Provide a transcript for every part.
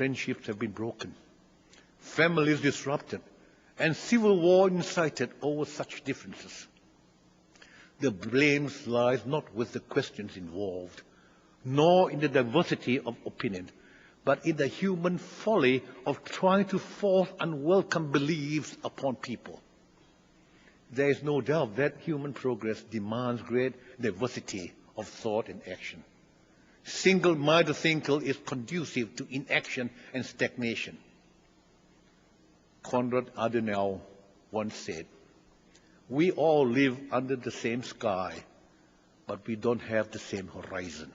friendships have been broken, families disrupted, and civil war incited over such differences. The blame lies not with the questions involved, nor in the diversity of opinion, but in the human folly of trying to force unwelcome beliefs upon people. There is no doubt that human progress demands great diversity of thought and action. Single-minded thinking is conducive to inaction and stagnation. Konrad Adenauer once said, "We all live under the same sky, but we don't have the same horizon."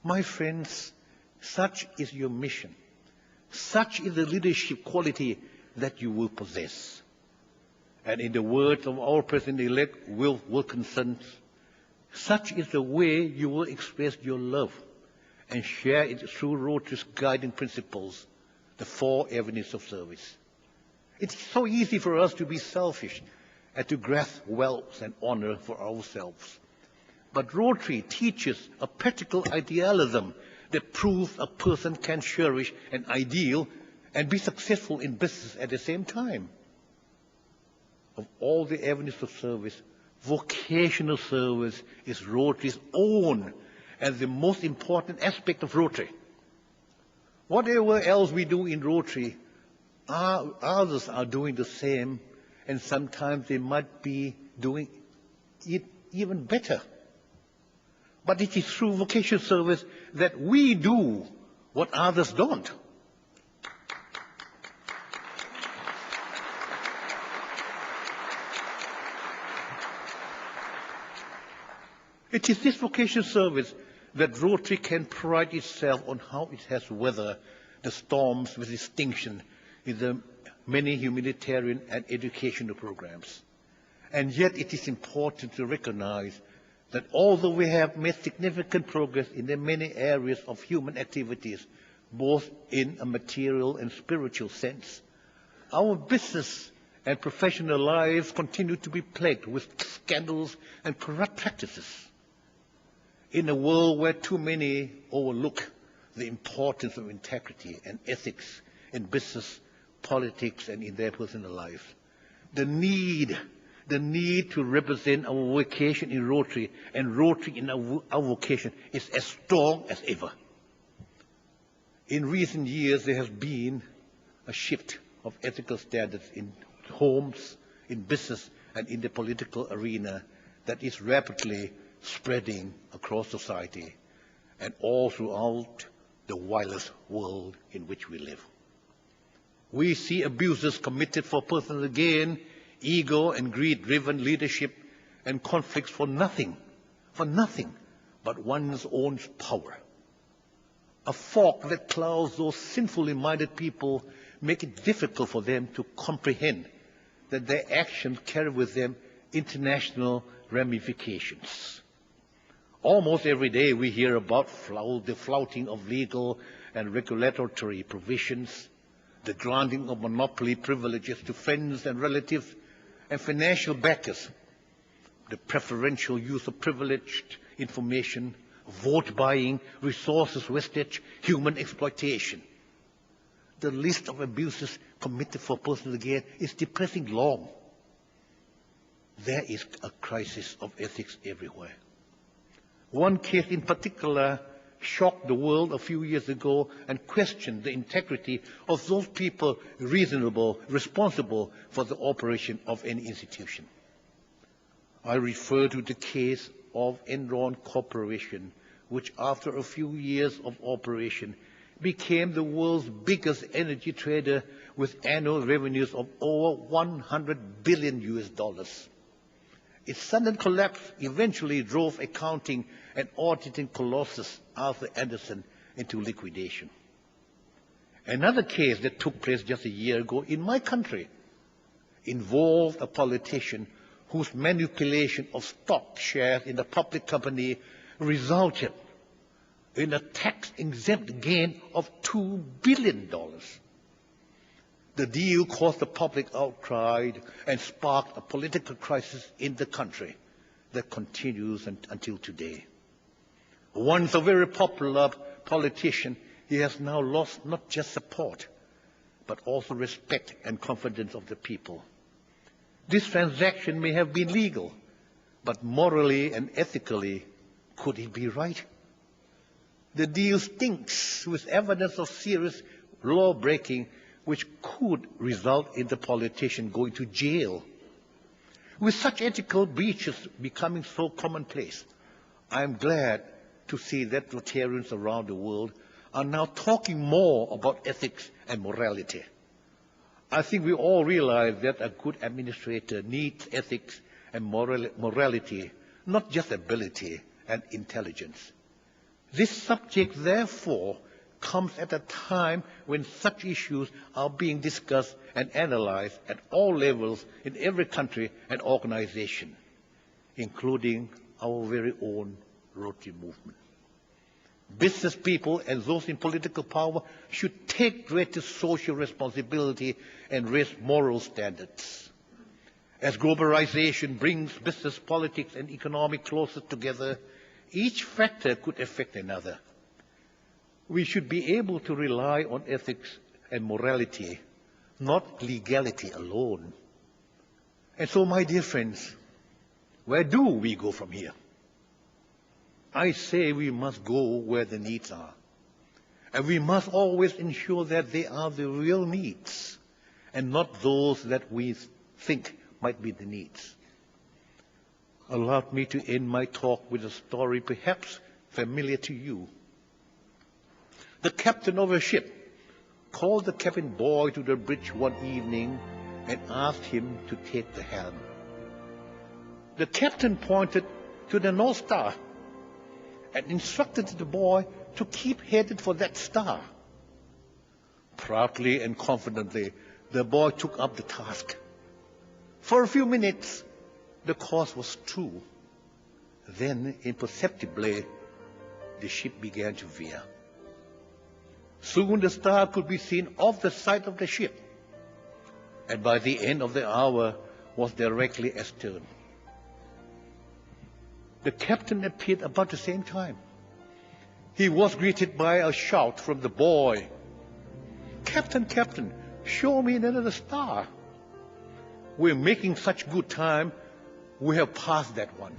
My friends, such is your mission. Such is the leadership quality that you will possess. And in the words of our President-elect, Will Wilkinson, such is the way you will express your love and share it through Rotary's guiding principles, the 4 avenues of service. It's so easy for us to be selfish and to grasp wealth and honor for ourselves. But Rotary teaches a practical idealism that proves a person can cherish an ideal and be successful in business at the same time. Of all the avenues of service, vocational service is Rotary's own and the most important aspect of Rotary. Whatever else we do in Rotary, others are doing the same, and sometimes they might be doing it even better. But it is through vocational service that we do what others don't. It is this vocational service that Rotary can pride itself on how it has weathered the storms with distinction in the many humanitarian and educational programs. And yet it is important to recognize that although we have made significant progress in the many areas of human activities, both in a material and spiritual sense, our business and professional lives continue to be plagued with scandals and corrupt practices. In a world where too many overlook the importance of integrity and ethics in business, politics, and in their personal lives, the need to represent our vocation in Rotary and Rotary in our vocation is as strong as ever. In recent years, there has been a shift of ethical standards in homes, in business, and in the political arena that is rapidly spreading across society and all throughout the wireless world in which we live. We see abuses committed for personal gain, ego and greed-driven leadership, and conflicts for nothing but one's own power. A fog that clouds those sinfully minded people make it difficult for them to comprehend that their actions carry with them international ramifications. Almost every day we hear about the flouting of legal and regulatory provisions, the granting of monopoly privileges to friends and relatives and financial backers, the preferential use of privileged information, vote buying, resources wastage, human exploitation. The list of abuses committed for personal gain is depressing long. There is a crisis of ethics everywhere. One case in particular shocked the world a few years ago and questioned the integrity of those people responsible for the operation of any institution. I refer to the case of Enron Corporation, which after a few years of operation became the world's biggest energy trader with annual revenues of over $100 billion US. Its sudden collapse eventually drove accounting and auditing colossus Arthur Andersen into liquidation. Another case that took place just a year ago in my country involved a politician whose manipulation of stock shares in a public company resulted in a tax-exempt gain of $2 billion. The deal caused a public outcry and sparked a political crisis in the country that continues until today. Once a very popular politician, he has now lost not just support, but also respect and confidence of the people. This transaction may have been legal, but morally and ethically, could it be right? The deal stinks with evidence of serious law breaking, which could result in the politician going to jail. With such ethical breaches becoming so commonplace, I am glad to see that Rotarians around the world are now talking more about ethics and morality. I think we all realize that a good administrator needs ethics and morality, not just ability and intelligence. This subject, therefore, comes at a time when such issues are being discussed and analyzed at all levels in every country and organization, including our very own Rotary movement. Business people and those in political power should take greater social responsibility and raise moral standards. As globalization brings business, politics, and economic closer together, each factor could affect another. We should be able to rely on ethics and morality, not legality alone. And so, my dear friends, where do we go from here? I say we must go where the needs are. And we must always ensure that they are the real needs and not those that we think might be the needs. Allow me to end my talk with a story perhaps familiar to you. The captain of a ship called the cabin boy to the bridge one evening and asked him to take the helm. The captain pointed to the North Star and instructed the boy to keep headed for that star. Proudly and confidently, the boy took up the task. For a few minutes, the course was true. Then, imperceptibly, the ship began to veer. Soon the star could be seen off the side of the ship, and by the end of the hour was directly astern. The captain appeared about the same time. He was greeted by a shout from the boy. "Captain, Captain, show me another star. We're making such good time, we have passed that one."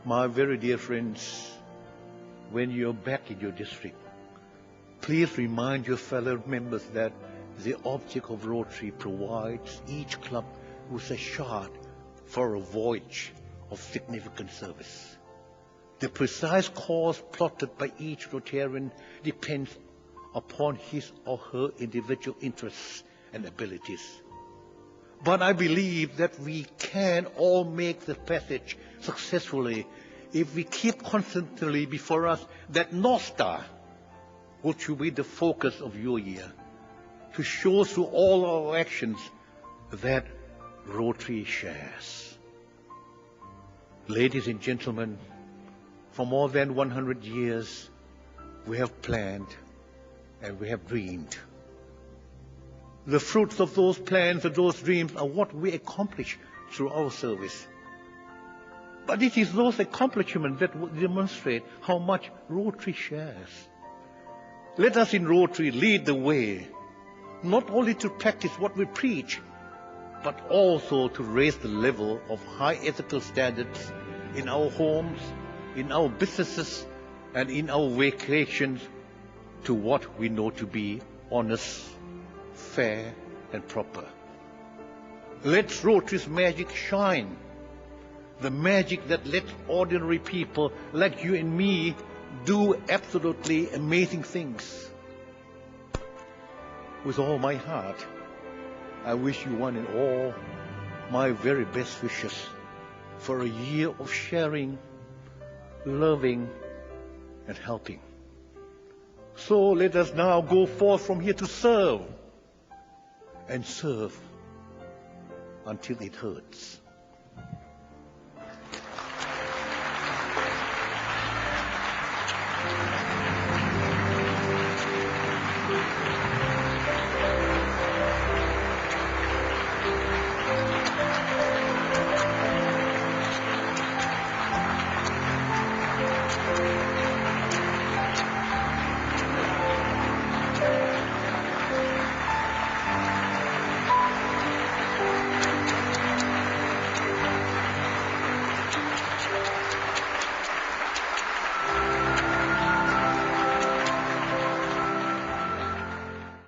My very dear friends, when you're back in your district, please remind your fellow members that the object of Rotary provides each club with a shard for a voyage of significant service. The precise course plotted by each Rotarian depends upon his or her individual interests and abilities. But I believe that we can all make the passage successfully if we keep constantly before us that North Star, which should be the focus of your year, to show through all our actions that Rotary shares. Ladies and gentlemen, for more than 100 years, we have planned and we have dreamed. The fruits of those plans and those dreams are what we accomplish through our service. But it is those accomplishments that will demonstrate how much Rotary shares. Let us in Rotary lead the way, not only to practice what we preach, but also to raise the level of high ethical standards in our homes, in our businesses, and in our vacations to what we know to be honest, fair, and proper. Let Rotary's magic shine, the magic that lets ordinary people like you and me do absolutely amazing things. With all my heart, I wish you one and all my very best wishes for a year of sharing, loving, and helping. So let us now go forth from here to serve, and serve until it hurts.